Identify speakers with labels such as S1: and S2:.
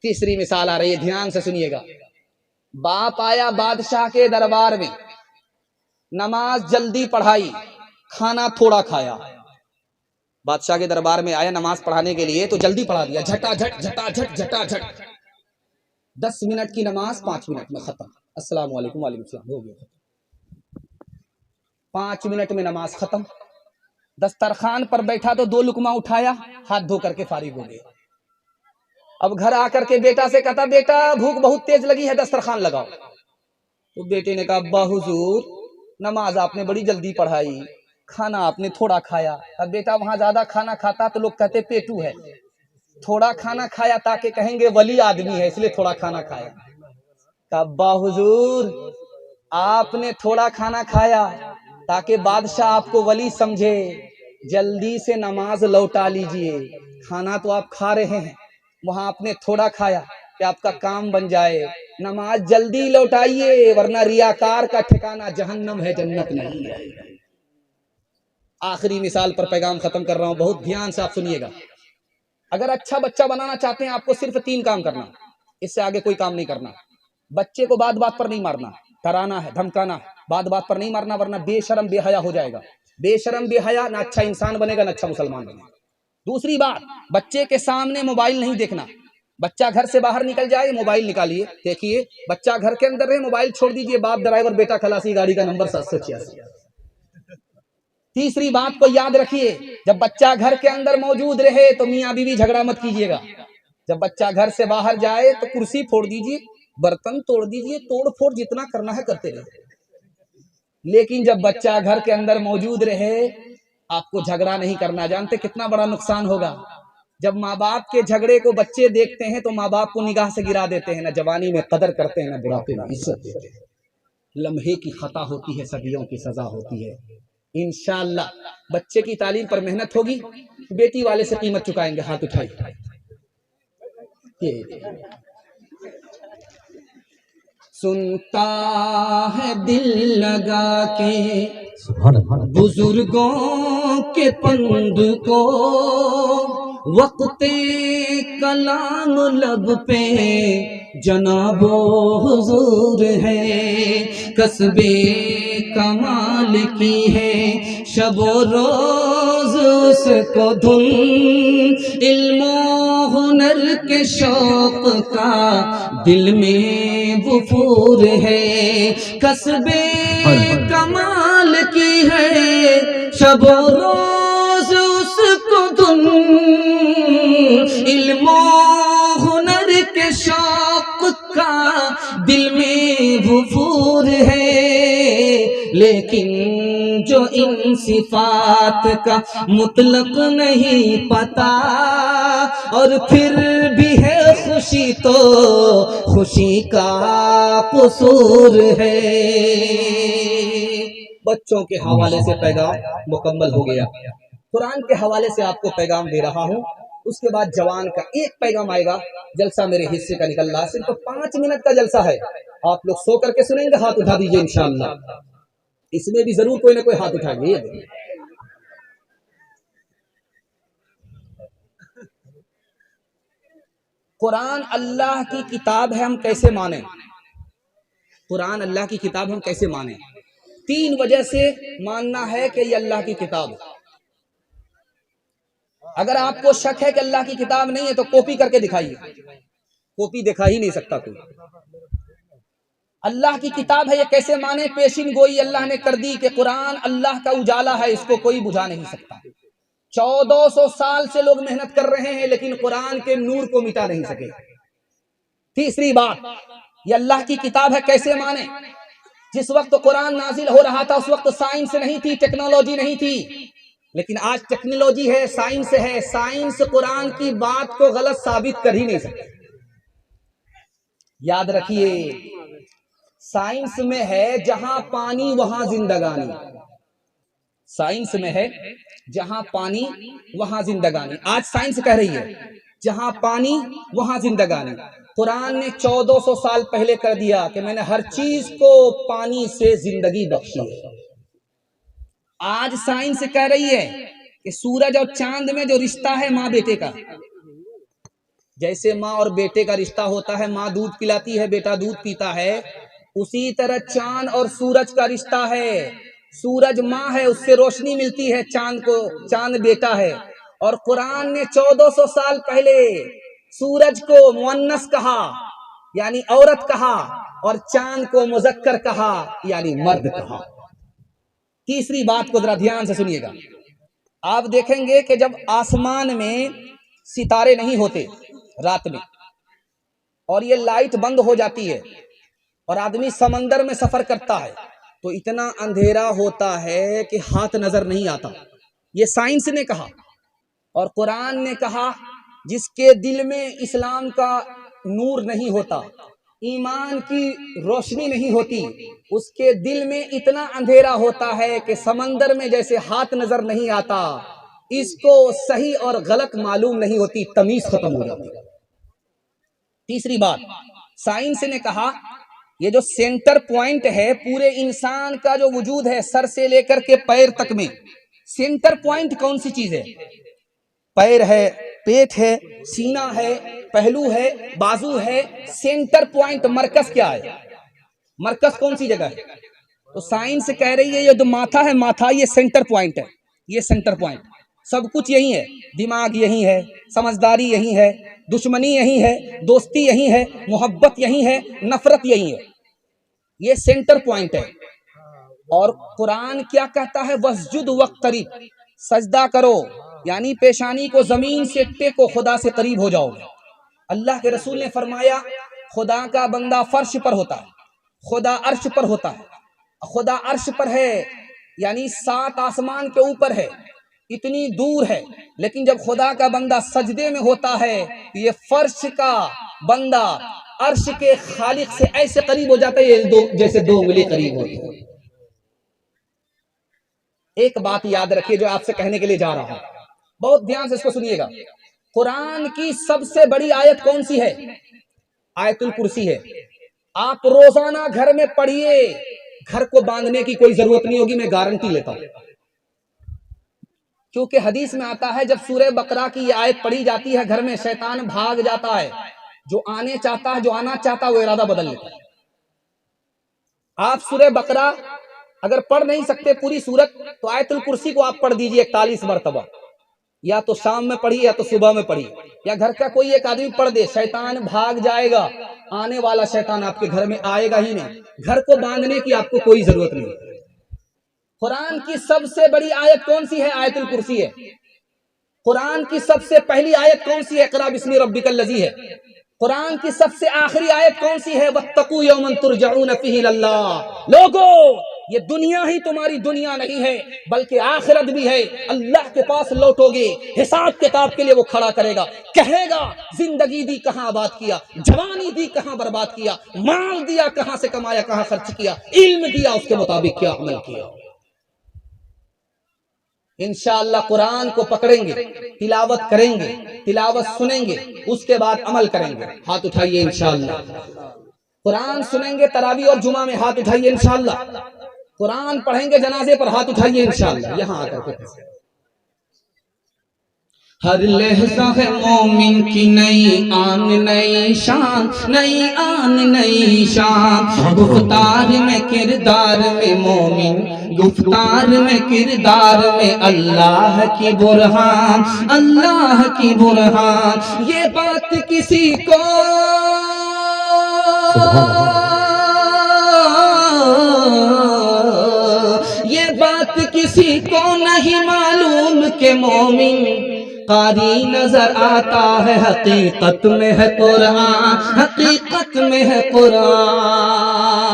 S1: तीसरी मिसाल आ रही है, ध्यान से सुनिएगा। बाप आया बादशाह के दरबार में, नमाज जल्दी पढ़ाई, खाना थोड़ा खाया। बादशाह के दरबार में आया नमाज पढ़ाने के लिए तो जल्दी पढ़ा दिया, झटाझट झटाझट झटाझट। 10 मिनट की नमाज 5 मिनट में खत्म, अस्सलाम वालेकुम वालेकुम सलाम, हो गया। 5 मिनट में नमाज खत्म। दस्तरखान पर बैठा तो 2 लुकमा उठाया, हाथ धो करके फारिग हो गया। अब घर आकर के बेटा से कहता, बेटा भूख बहुत तेज लगी है, दस्तरखान लगाओ। तो बेटे ने कहा, अब्बा हुजूर नमाज आपने बड़ी जल्दी पढ़ाई, खाना आपने थोड़ा खाया। अब बेटा वहां ज्यादा खाना खाता तो लोग कहते पेटू है, थोड़ा खाना खाया ताकि कहेंगे वली आदमी है, इसलिए थोड़ा खाना खाया। अब्बा हुजूर आपने थोड़ा खाना खाया ताकि बादशाह आपको वली समझे, जल्दी से नमाज लौटा लीजिए। खाना तो आप खा रहे हैं, वहां आपने थोड़ा खाया कि आपका काम बन जाए। नमाज जल्दी लौटाइए, वरना रियाकार का ठिकाना जहन्नम है, जन्नत नहीं है। आखिरी मिसाल पर पैगाम खत्म कर रहा हूं, बहुत ध्यान से आप सुनिएगा। अगर अच्छा बच्चा बनाना चाहते हैं, आपको सिर्फ 3 काम करना, इससे आगे कोई काम नहीं करना। बच्चे को बात बात पर नहीं मारना, डराना है, धमकाना है, बात बात पर नहीं मारना, वरना बेशरम बेहया हो जाएगा। बेशरम बेहया ना अच्छा इंसान बनेगा, ना अच्छा मुसलमान बनेगा। दूसरी बात, बच्चे के सामने मोबाइल नहीं देखना। बच्चा घर से बाहर निकल जाए, मोबाइल निकालिए, देखिए। बच्चा घर के अंदर रहे, मोबाइल छोड़ दीजिए। बाप ड्राइवर, बेटा खलासी, गाड़ी का नंबर 786। तीसरी बात को याद रखिए, जब बच्चा घर के अंदर मौजूद रहे तो मियाँ बीवी झगड़ा मत कीजिएगा। जब बच्चा घर से बाहर जाए तो कुर्सी फोड़ दीजिए, बर्तन तोड़ दीजिए, तोड़ फोड़ जितना करना है करते रहे। लेकिन जब बच्चा घर के अंदर मौजूद रहे, आपको झगड़ा नहीं करना। जानते कितना बड़ा नुकसान होगा? जब माँ बाप के झगड़े को बच्चे देखते हैं तो माँ बाप को निगाह से गिरा देते हैं, ना जवानी में कदर करते हैं, ना बुढ़ापे में इज्जत देते हैं। लम्हे की खता होती है, सदियों की सजा होती है। इंशाअल्लाह बच्चे की तालीम पर मेहनत होगी, बेटी वाले से कीमत चुकाएंगे। हाथ उठाइए। सुनता है दिल लगा के बुजुर्गों के पंद को, वक्ते कलाम लब पे जनाबो हुजूर है। कसबे कमाल की है शबो रोज उसको धुन, इल्मो हुनर के शौक का दिल में वफूर है। कसबे कमाल की है शबो रोज उसको धुन, इल्मो हुनर के शौक का दिल में वफूर है। लेकिन जो इन सिफात का मुतलक नहीं पता, और फिर भी है खुशी तो खुशी का कसूर है। बच्चों के हवाले से पैगाम मुकम्मल हो गया। कुरान के हवाले से आपको पैगाम दे रहा हूँ। उसके बाद जवान का एक पैगाम आएगा। जलसा मेरे हिस्से का निकल रहा, सिर्फ 5 मिनट का जलसा है। आप लोग सो करके सुनेंगे, हाथ उठा दीजिए इंशाअल्लाह। इसमें भी जरूर कोई ना कोई हाथ उठाएंगे। कुरान अल्लाह की किताब है, हम कैसे माने? कुरान अल्लाह की किताब हम कैसे माने? 3 वजह से मानना है कि ये अल्लाह की किताब है। अगर आपको शक है कि अल्लाह की किताब नहीं है तो कॉपी करके दिखाइए, कॉपी दिखा ही नहीं सकता कोई। अल्लाह की किताब है, ये कैसे माने? पेशिन गोई अल्लाह ने कर दी कि कुरान अल्लाह का उजाला है, इसको कोई बुझा नहीं सकता। 1400 साल से लोग मेहनत कर रहे हैं, लेकिन कुरान के नूर को मिटा नहीं सके। तीसरी बात, ये अल्लाह की किताब है कैसे माने? जिस वक्त कुरान नाजिल हो रहा था उस वक्त साइंस नहीं थी, टेक्नोलॉजी नहीं थी। लेकिन आज टेक्नोलॉजी है, साइंस है। साइंस कुरान की बात को गलत साबित कर ही नहीं सकती। याद रखिए, साइंस में है जहां पानी वहां जिंदगानी। साइंस में है जहां पानी वहां जिंदगानी। आज साइंस कह रही है जहां पानी वहां जिंदगानी। कुरान ने 1400 साल पहले कर दिया कि मैंने हर चीज को पानी से जिंदगी बख्शी है। आज साइंस कह रही है कि सूरज और चांद में जो रिश्ता है माँ बेटे का, जैसे माँ और बेटे का रिश्ता होता है, माँ दूध पिलाती है, बेटा दूध पीता है, उसी तरह चांद और सूरज का रिश्ता है। सूरज माँ है, उससे रोशनी मिलती है चांद को, चांद बेटा है। और कुरान ने 1400 साल पहले सूरज को मुअन्नस कहा यानी औरत कहा, और चांद को मुजक्कर कहा यानी मर्द कहा। तीसरी बात को जरा ध्यान से सुनिएगा। आप देखेंगे कि जब आसमान में सितारे नहीं होते रात में, और ये लाइट बंद हो जाती है और आदमी समंदर में सफर करता है, तो इतना अंधेरा होता है कि हाथ नजर नहीं आता। ये साइंस ने कहा और कुरान ने कहा, जिसके दिल में इस्लाम का नूर नहीं होता, ईमान की रोशनी नहीं होती, उसके दिल में इतना अंधेरा होता है कि समंदर में जैसे हाथ नजर नहीं आता, इसको सही और गलत मालूम नहीं होती, तमीज खत्म हो जाती है। तीसरी बात, साइंस ने कहा ये जो सेंटर पॉइंट है पूरे इंसान का जो वजूद है, सर से लेकर के पैर तक में, सेंटर पॉइंट कौन सी चीज है? पैर है, पेट है, सीना है, पहलू है, बाजू है। सेंटर पॉइंट मरकज क्या है? मरकज कौन सी जगह है? तो साइंस कह रही है ये जो माथा है, माथा ये सेंटर पॉइंट है, ये सेंटर पॉइंट, सब कुछ यही है। दिमाग यही है, समझदारी यही है, दुश्मनी यही है, दोस्ती यही है, मोहब्बत यही है, नफरत यही है, ये सेंटर पॉइंट है। और कुरान क्या कहता है? वस्जुद वक्तरीब, सजदा करो यानी पेशानी को जमीन से टेको, खुदा से करीब हो जाओगे। अल्लाह के रसूल ने फरमाया खुदा का बंदा फर्श पर होता है, खुदा अर्श पर होता है। खुदा अर्श पर है यानी 7 आसमान के ऊपर है, इतनी दूर है, लेकिन जब खुदा का बंदा सजदे में होता है, ये फर्श का बंदा अर्श के खालिक से ऐसे करीब हो जाता है जैसे 2 उंगली करीब होती है। एक बात याद रखिए जो आपसे कहने के लिए जा रहा हूं, बहुत ध्यान से इसको सुनिएगा। कुरान की सबसे बड़ी आयत कौन सी है? आयतुल कुर्सी है। आप रोजाना घर में पढ़िए, घर को बांधने की कोई जरूरत नहीं होगी, मैं गारंटी लेता हूं। क्योंकि हदीस में आता है जब सूरह बकरा की ये आयत पढ़ी जाती है, घर में शैतान भाग जाता है, जो आने चाहता है, जो आना चाहता है, वो इरादा बदल लेता है। आप सूरह बकरा अगर पढ़ नहीं सकते पूरी सूरत, तो आयतुल कुर्सी को आप पढ़ दीजिए 41 मरतबा, या तो शाम में पढ़िए या तो सुबह में पढ़िए, या घर का कोई एक आदमी पढ़ दे, शैतान भाग जाएगा। आने वाला शैतान आपके घर में आएगा ही नहीं। घर को बांधने की आपको कोई जरूरत नहीं। कुरान की सबसे बड़ी आयत कौन सी है? आयतुल कुर्सी है। कुरान की सबसे पहली आयत कौन सी है? इक़रा बिस्मि रब्बिकल लज़ी है। कुरान की सबसे आखिरी आयत कौन सी है? वत्तकू यौमन तुरजऊन फीही इलल्लाह। लोगों, ये दुनिया ही तुम्हारी दुनिया नहीं है, बल्कि आखिरत भी है। अल्लाह के पास लौटोगे, हिसाब किताब के लिए वो खड़ा करेगा, कहेगा जिंदगी दी कहां आबाद किया, जवानी दी कहां बर्बाद किया, माल दिया कहां से कमाया, कहां खर्च किया, इल्म दिया उसके मुताबिक क्या अमल किया। इंशाअल्लाह कुरान को पकड़ेंगे, तिलावत करेंगे, तिलावत सुनेंगे, उसके बाद अमल करेंगे। हाथ उठाइए इंशाअल्लाह। कुरान सुनेंगे तरावी और जुमा में, हाथ उठाइए इंशाअल्लाह। कुरान पढ़ेंगे जनाजे पर, हाथ उठाइए इंशाअल्लाह। यहां आकर के हर लहजा है मोमिन की नई आन नई शान, नई आन नई शान। गुफ्तार में किरदार में मोमिन, गुफ्तार में किरदार में अल्लाह की बुरहान, अल्लाह की बुरहान। ये बात किसी को ये बात किसी को नहीं मालूम के मोमिन कारी नजर आता है, हकीकत में है कुरान, हकीकत में है कुरान।